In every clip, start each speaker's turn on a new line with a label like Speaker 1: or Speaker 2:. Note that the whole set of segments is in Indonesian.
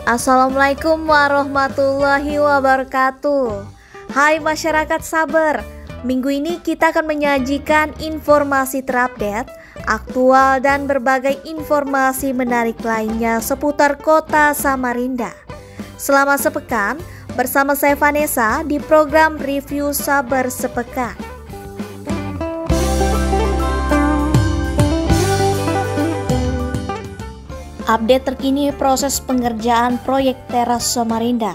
Speaker 1: Assalamualaikum warahmatullahi wabarakatuh. Hai masyarakat Sabar, minggu ini kita akan menyajikan informasi terupdate, aktual dan berbagai informasi menarik lainnya seputar kota Samarinda. Selama sepekan, bersama saya Vanessa di program Review Sabar Sepekan. Update terkini proses pengerjaan proyek Teras Samarinda.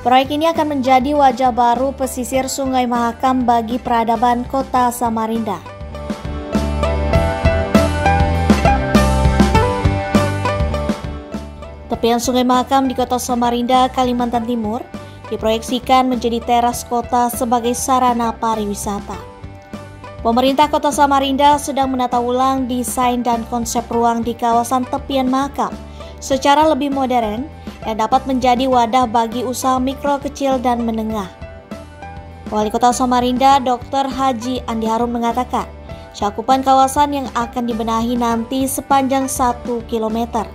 Speaker 1: Proyek ini akan menjadi wajah baru pesisir Sungai Mahakam bagi peradaban kota Samarinda. Tepian Sungai Mahakam di kota Samarinda, Kalimantan Timur, diproyeksikan menjadi teras kota sebagai sarana pariwisata. Pemerintah Kota Samarinda sedang menata ulang desain dan konsep ruang di kawasan tepian Mahakam secara lebih modern yang dapat menjadi wadah bagi usaha mikro, kecil, dan menengah. Wali Kota Samarinda, Dr. Haji Andi Harun mengatakan, cakupan kawasan yang akan dibenahi nanti sepanjang 1 km.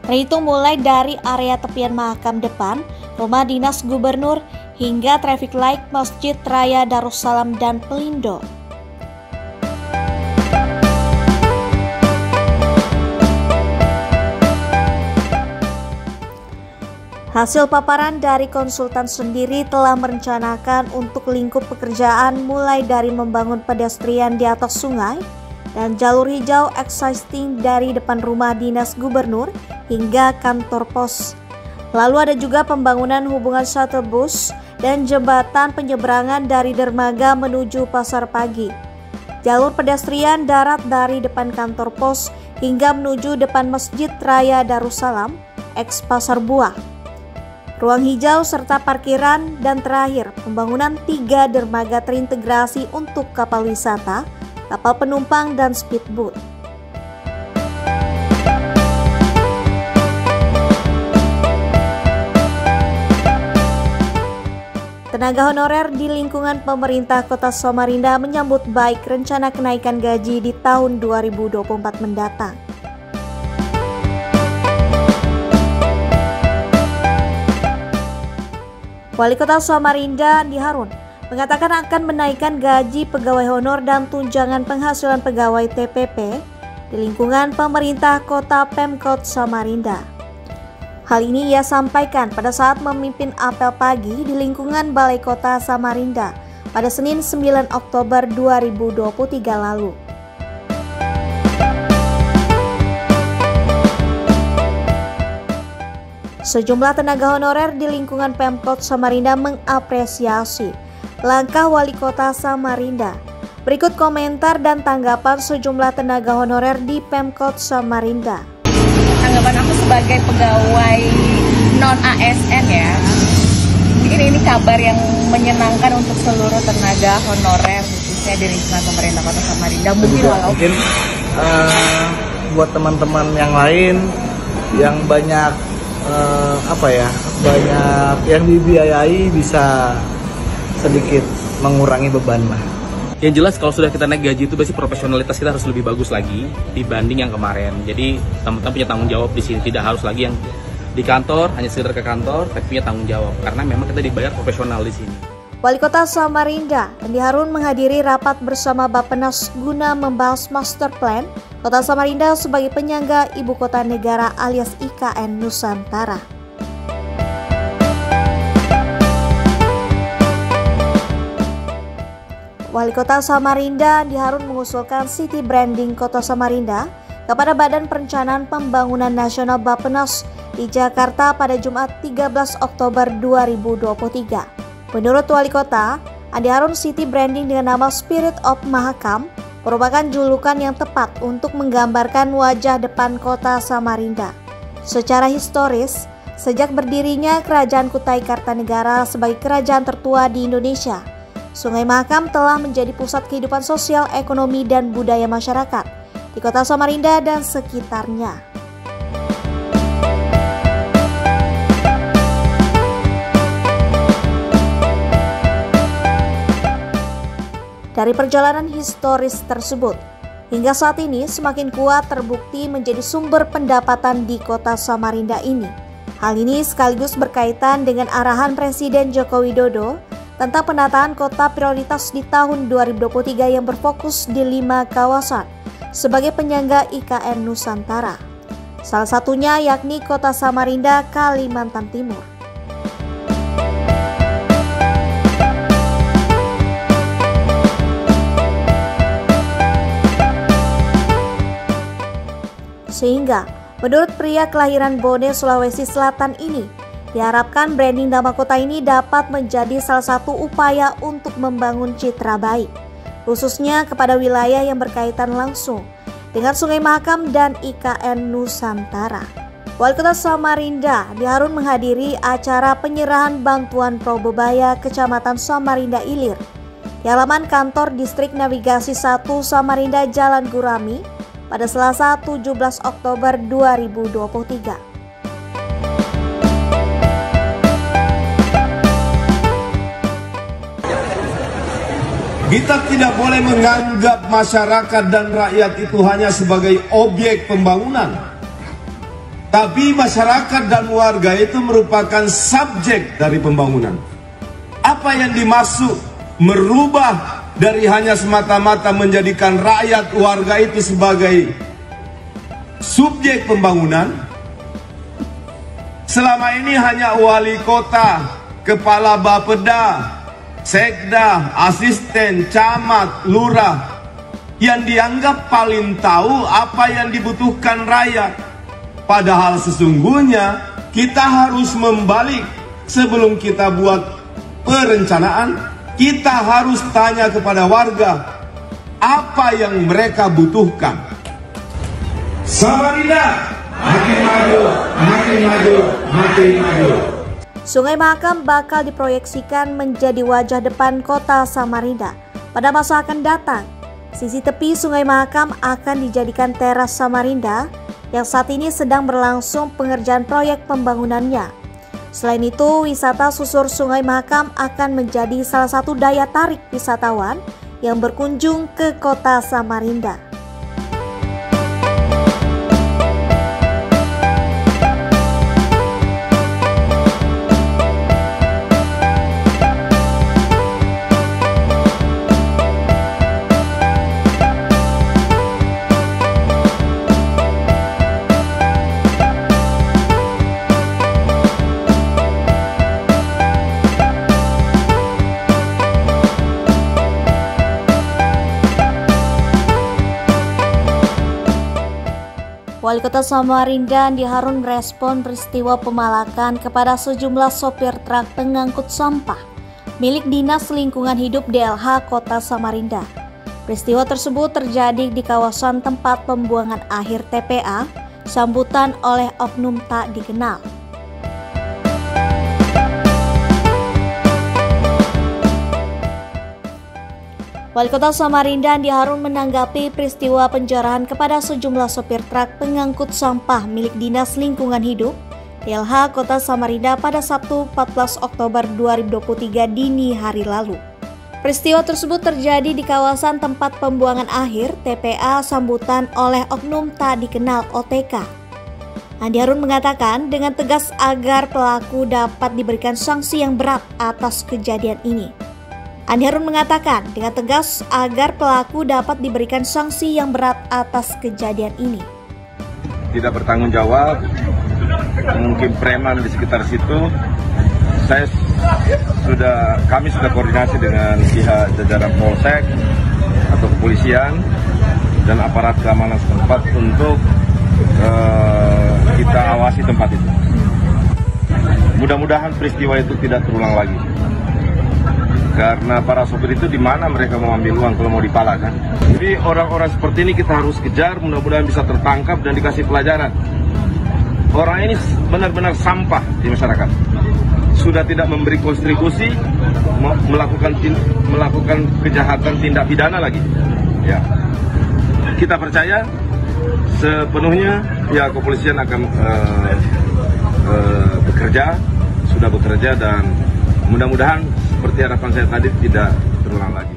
Speaker 1: Terhitung mulai dari area tepian Mahakam depan, rumah dinas gubernur, hingga traffic light Masjid Raya Darussalam dan Pelindo. Hasil paparan dari konsultan sendiri telah merencanakan untuk lingkup pekerjaan mulai dari membangun pedestrian di atas sungai dan jalur hijau existing dari depan rumah dinas gubernur hingga kantor pos. Lalu ada juga pembangunan hubungan shuttle bus dan jembatan penyeberangan dari dermaga menuju Pasar Pagi. Jalur pedestrian darat dari depan kantor pos hingga menuju depan Masjid Raya Darussalam, ex Pasar Buah. Ruang hijau serta parkiran, dan terakhir pembangunan 3 dermaga terintegrasi untuk kapal wisata, kapal penumpang, dan speedboat. Tenaga honorer di lingkungan pemerintah Kota Samarinda menyambut baik rencana kenaikan gaji di tahun 2024 mendatang. Wali Kota Samarinda, Andi Harun, mengatakan akan menaikkan gaji pegawai honor dan tunjangan penghasilan pegawai TPP di lingkungan pemerintah kota Pemkot Samarinda. Hal ini ia sampaikan pada saat memimpin apel pagi di lingkungan Balai Kota Samarinda pada Senin 9 Oktober 2023 lalu. Sejumlah tenaga honorer di lingkungan Pemkot Samarinda mengapresiasi langkah Wali Kota Samarinda. Berikut komentar dan tanggapan sejumlah tenaga honorer di Pemkot Samarinda.
Speaker 2: Tanggapan aku sebagai pegawai non-ASN ya, ini kabar yang menyenangkan untuk seluruh tenaga honorer khususnya di lingkungan pemerintah Kota Samarinda. Mungkin
Speaker 3: buat teman-teman yang lain yang banyak banyak yang dibiayai bisa sedikit mengurangi beban lah.
Speaker 4: Yang jelas kalau sudah kita naik gaji itu pasti profesionalitas kita harus lebih bagus lagi dibanding yang kemarin. Jadi teman-teman punya tanggung jawab di sini, tidak harus lagi yang di kantor hanya sekedar ke kantor, tapi punya tanggung jawab karena memang kita dibayar profesional di sini.
Speaker 1: Wali Kota Samarinda, Andi Harun menghadiri rapat bersama Bappenas guna membahas master plan Kota Samarinda sebagai penyangga Ibu Kota Negara alias IKN Nusantara. Wali Kota Samarinda, Andi Harun mengusulkan city branding Kota Samarinda kepada Badan Perencanaan Pembangunan Nasional Bappenas di Jakarta pada Jumat 13 Oktober 2023. Menurut Wali Kota, Andi Harun, city branding dengan nama Spirit of Mahakam merupakan julukan yang tepat untuk menggambarkan wajah depan kota Samarinda. Secara historis, sejak berdirinya Kerajaan Kutai Kartanegara sebagai kerajaan tertua di Indonesia, Sungai Mahakam telah menjadi pusat kehidupan sosial, ekonomi, dan budaya masyarakat di kota Samarinda dan sekitarnya. Dari perjalanan historis tersebut, hingga saat ini semakin kuat terbukti menjadi sumber pendapatan di kota Samarinda ini. Hal ini sekaligus berkaitan dengan arahan Presiden Joko Widodo tentang penataan kota prioritas di tahun 2023 yang berfokus di 5 kawasan sebagai penyangga IKN Nusantara. Salah satunya yakni Kota Samarinda, Kalimantan Timur. Sehingga, menurut pria kelahiran Bone, Sulawesi Selatan ini, diharapkan branding nama kota ini dapat menjadi salah satu upaya untuk membangun citra baik, khususnya kepada wilayah yang berkaitan langsung dengan Sungai Mahakam dan IKN Nusantara. Wali Kota Samarinda, Andi Harun, menghadiri acara penyerahan bantuan Probebaya Kecamatan Samarinda Ilir di halaman kantor Distrik Navigasi 1 Samarinda Jalan Gurami pada Selasa 17 Oktober 2023.
Speaker 5: Kita tidak boleh menganggap masyarakat dan rakyat itu hanya sebagai objek pembangunan. Tapi masyarakat dan warga itu merupakan subjek dari pembangunan. Apa yang dimaksud merubah dari hanya semata-mata menjadikan rakyat warga itu sebagai subjek pembangunan? Selama ini hanya wali kota, kepala bapeda, sekda, asisten, camat, lurah yang dianggap paling tahu apa yang dibutuhkan rakyat. Padahal sesungguhnya kita harus membalik. Sebelum kita buat perencanaan, kita harus tanya kepada warga apa yang mereka butuhkan. Samarinda makin maju, makin maju, makin maju.
Speaker 1: Sungai Mahakam bakal diproyeksikan menjadi wajah depan kota Samarinda pada masa akan datang. Sisi tepi Sungai Mahakam akan dijadikan teras Samarinda yang saat ini sedang berlangsung pengerjaan proyek pembangunannya. Selain itu, wisata susur Sungai Mahakam akan menjadi salah satu daya tarik wisatawan yang berkunjung ke kota Samarinda. Wali Kota Samarinda, Andi Harun, merespon peristiwa pemalakan kepada sejumlah sopir truk pengangkut sampah milik Dinas Lingkungan Hidup DLH Kota Samarinda. Peristiwa tersebut terjadi di kawasan tempat pembuangan akhir TPA, sambutan oleh oknum tak dikenal. Wali Kota Samarinda, Andi Harun, menanggapi peristiwa penjarahan kepada sejumlah sopir truk pengangkut sampah milik Dinas Lingkungan Hidup DLH Kota Samarinda pada Sabtu 14 Oktober 2023 dini hari lalu. Peristiwa tersebut terjadi di kawasan tempat pembuangan akhir TPA, sambutan oleh oknum tak dikenal OTK. Andi Harun mengatakan dengan tegas agar pelaku dapat diberikan sanksi yang berat atas kejadian ini. Andi Harun mengatakan dengan tegas agar pelaku dapat diberikan sanksi yang berat atas kejadian ini.
Speaker 5: Tidak bertanggung jawab, mungkin preman di sekitar situ. Kami sudah koordinasi dengan pihak jajaran Polsek atau kepolisian dan aparat keamanan setempat untuk kita awasi tempat itu. Mudah-mudahan peristiwa itu tidak terulang lagi. Karena para sopir itu di mana mereka mau ambil uang kalau mau dipala kan. Jadi orang-orang seperti ini kita harus kejar, mudah-mudahan bisa tertangkap dan dikasih pelajaran. Orang ini benar-benar sampah di masyarakat. Sudah tidak memberi kontribusi, melakukan kejahatan tindak pidana lagi. Ya. Kita percaya sepenuhnya pihak kepolisian akan sudah bekerja dan mudah-mudahan seperti harapan saya tadi tidak terulang lagi.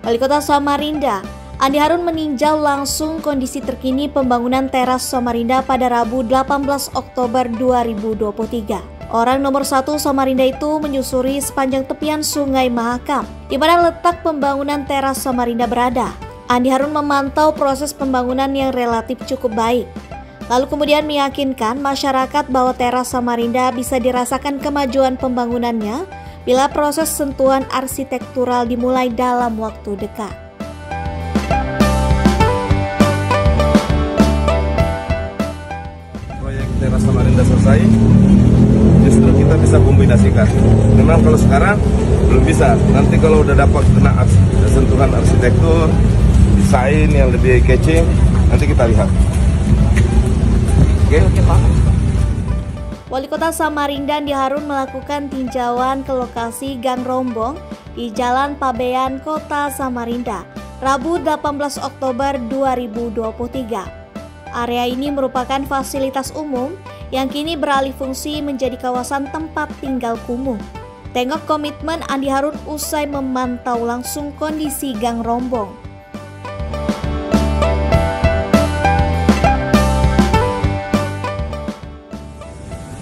Speaker 1: Wali Kota Samarinda, Andi Harun meninjau langsung kondisi terkini pembangunan teras Samarinda pada Rabu 18 Oktober 2023. Orang nomor 1 Samarinda itu menyusuri sepanjang tepian Sungai Mahakam, di mana letak pembangunan teras Samarinda berada. Andi Harun memantau proses pembangunan yang relatif cukup baik. Lalu kemudian meyakinkan masyarakat bahwa teras Samarinda bisa dirasakan kemajuan pembangunannya bila proses sentuhan arsitektural dimulai dalam waktu dekat.
Speaker 5: Proyek teras Samarinda selesai, justru kita bisa kombinasikan. Memang kalau sekarang belum bisa. Nanti kalau udah dapat kena sentuhan arsitektur, desain yang lebih kece, nanti kita lihat. Oke, Pak.
Speaker 1: Wali Kota Samarinda Andi Harun melakukan tinjauan ke lokasi Gang Rombong di Jalan Pabean, Kota Samarinda, Rabu 18 Oktober 2023. Area ini merupakan fasilitas umum yang kini beralih fungsi menjadi kawasan tempat tinggal kumuh. Tengok komitmen Andi Harun usai memantau langsung kondisi Gang Rombong.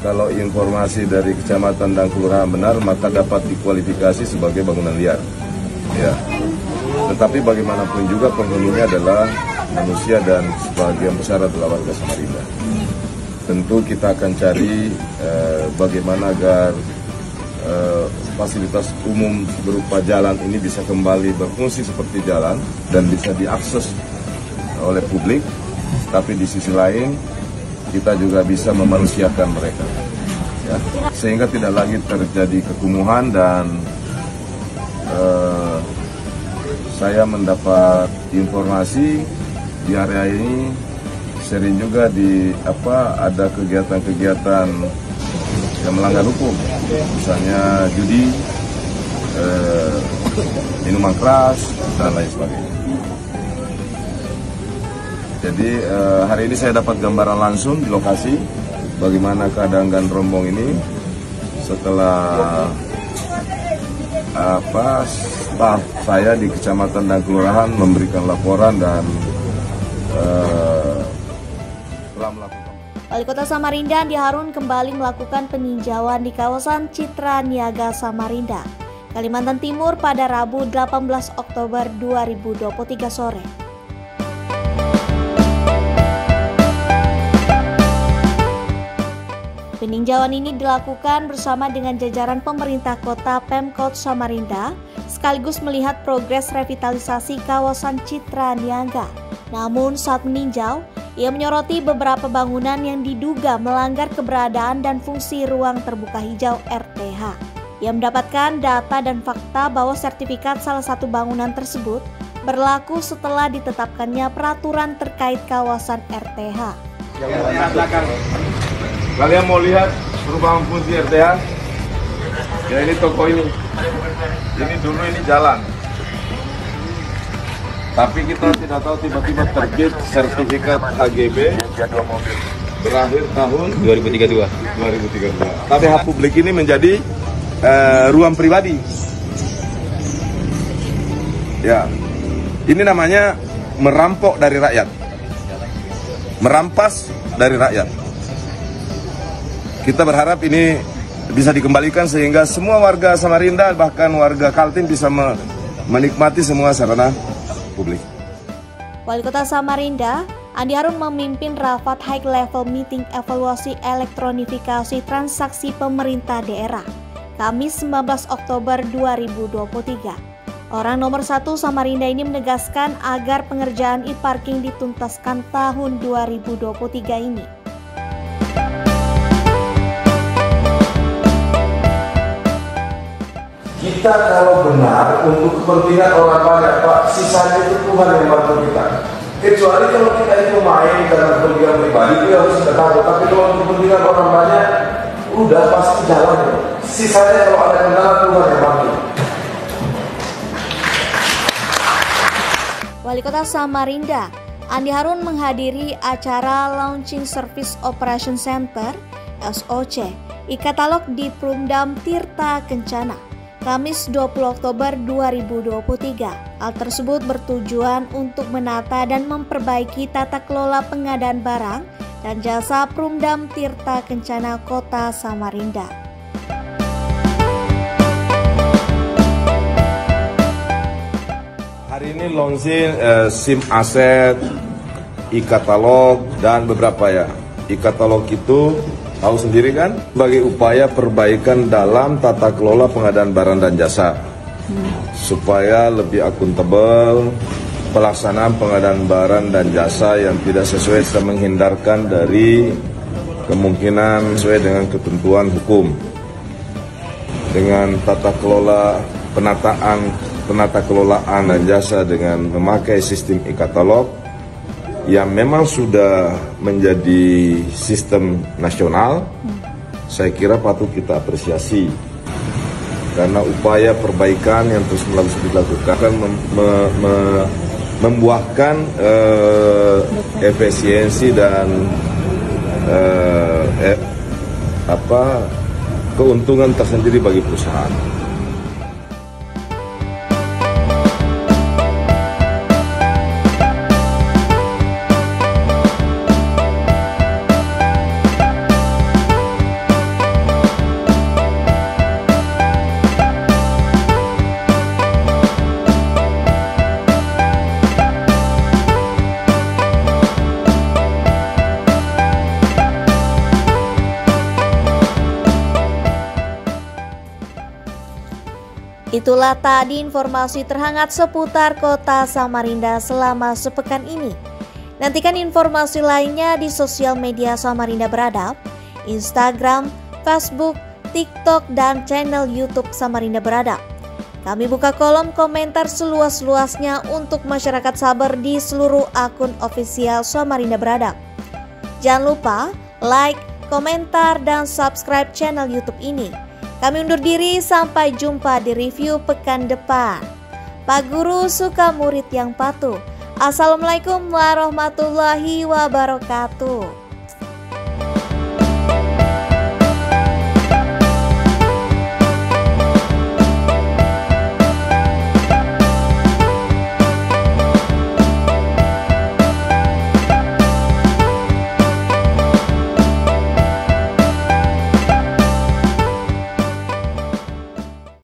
Speaker 5: Kalau informasi dari kecamatan dan kelurahan benar, maka dapat dikualifikasi sebagai bangunan liar. Ya. Tetapi bagaimanapun juga penghuninya adalah manusia dan sebagian besar adalah warga Samarinda. Tentu kita akan cari bagaimana agar fasilitas umum berupa jalan ini bisa kembali berfungsi seperti jalan dan bisa diakses oleh publik. Tapi di sisi lain kita juga bisa memanusiakan mereka, ya, sehingga tidak lagi terjadi kekumuhan. Dan saya mendapat informasi di area ini sering juga ada kegiatan-kegiatan yang melanggar hukum, misalnya judi, minuman keras, dan lain sebagainya. Jadi hari ini saya dapat gambaran langsung di lokasi bagaimana keadaan Gang Rombong ini setelah staf saya di kecamatan dan kelurahan memberikan laporan dan telah melakukan.
Speaker 1: Wali Kota Samarinda Andi Harun kembali melakukan peninjauan di kawasan Citra Niaga Samarinda, Kalimantan Timur pada Rabu 18 Oktober 2023 sore. Peninjauan ini dilakukan bersama dengan jajaran pemerintah kota Pemkot Samarinda sekaligus melihat progres revitalisasi kawasan Citra Niaga. Namun saat meninjau, ia menyoroti beberapa bangunan yang diduga melanggar keberadaan dan fungsi ruang terbuka hijau RTH. Ia mendapatkan data dan fakta bahwa sertifikat salah satu bangunan tersebut berlaku setelah ditetapkannya peraturan terkait kawasan RTH.
Speaker 5: Kalian mau lihat perubahan fungsi RTH? Ya, ini toko ini. Ini dulu ini jalan. Tapi kita tidak tahu tiba-tiba terbit sertifikat HGB berakhir tahun 2032. Tapi hak publik ini menjadi ruang pribadi. Ya, ini namanya merampok dari rakyat, merampas dari rakyat. Kita berharap ini bisa dikembalikan sehingga semua warga Samarinda bahkan warga Kaltim bisa menikmati semua sarana publik.
Speaker 1: Wali Kota Samarinda Andi Harun memimpin rapat high level meeting evaluasi elektronifikasi transaksi pemerintah daerah Kamis 19 Oktober 2023. Orang nomor 1 Samarinda ini menegaskan agar pengerjaan e-parking dituntaskan tahun 2023 ini.
Speaker 5: Kita kalau benar untuk kepentingan orang banyak, Pak, sisanya itu Tuhan yang bantu kita. Kecuali kalau kita itu main karena kepentingan pribadi, kita harus tahu. Tapi kalau untuk kepentingan orang banyak, udah pasti jalan. Sisanya kalau ada kendala, Tuhan yang bantu.
Speaker 1: Wali Kota Samarinda Andi Harun menghadiri acara Launching Service Operation Center (SOC) e-katalog di Perumdam Tirta Kencana Kamis 20 Oktober 2023. Hal tersebut bertujuan untuk menata dan memperbaiki tata kelola pengadaan barang dan jasa Perumdam Tirta Kencana Kota Samarinda.
Speaker 5: Hari ini launching SIM aset, e-katalog, dan beberapa ya. E-katalog itu tahu sendiri kan, sebagai upaya perbaikan dalam tata kelola pengadaan barang dan jasa. Supaya lebih akuntabel pelaksanaan pengadaan barang dan jasa yang tidak sesuai dan menghindarkan dari kemungkinan sesuai dengan ketentuan hukum. Dengan tata kelola penata kelolaan dan jasa dengan memakai sistem e-katalog yang memang sudah menjadi sistem nasional, saya kira patut kita apresiasi. Karena upaya perbaikan yang terus menerus dilakukan akan membuahkan efisiensi dan keuntungan tersendiri bagi perusahaan.
Speaker 1: Itulah tadi informasi terhangat seputar Kota Samarinda selama sepekan ini. Nantikan informasi lainnya di sosial media Samarinda Beradab, Instagram, Facebook, TikTok, dan channel YouTube Samarinda Beradab. Kami buka kolom komentar seluas-luasnya untuk masyarakat Sabar di seluruh akun ofisial Samarinda Beradab. Jangan lupa like, komentar, dan subscribe channel YouTube ini. Kami undur diri, sampai jumpa di review pekan depan. Pak Guru suka murid yang patuh. Assalamualaikum warahmatullahi wabarakatuh.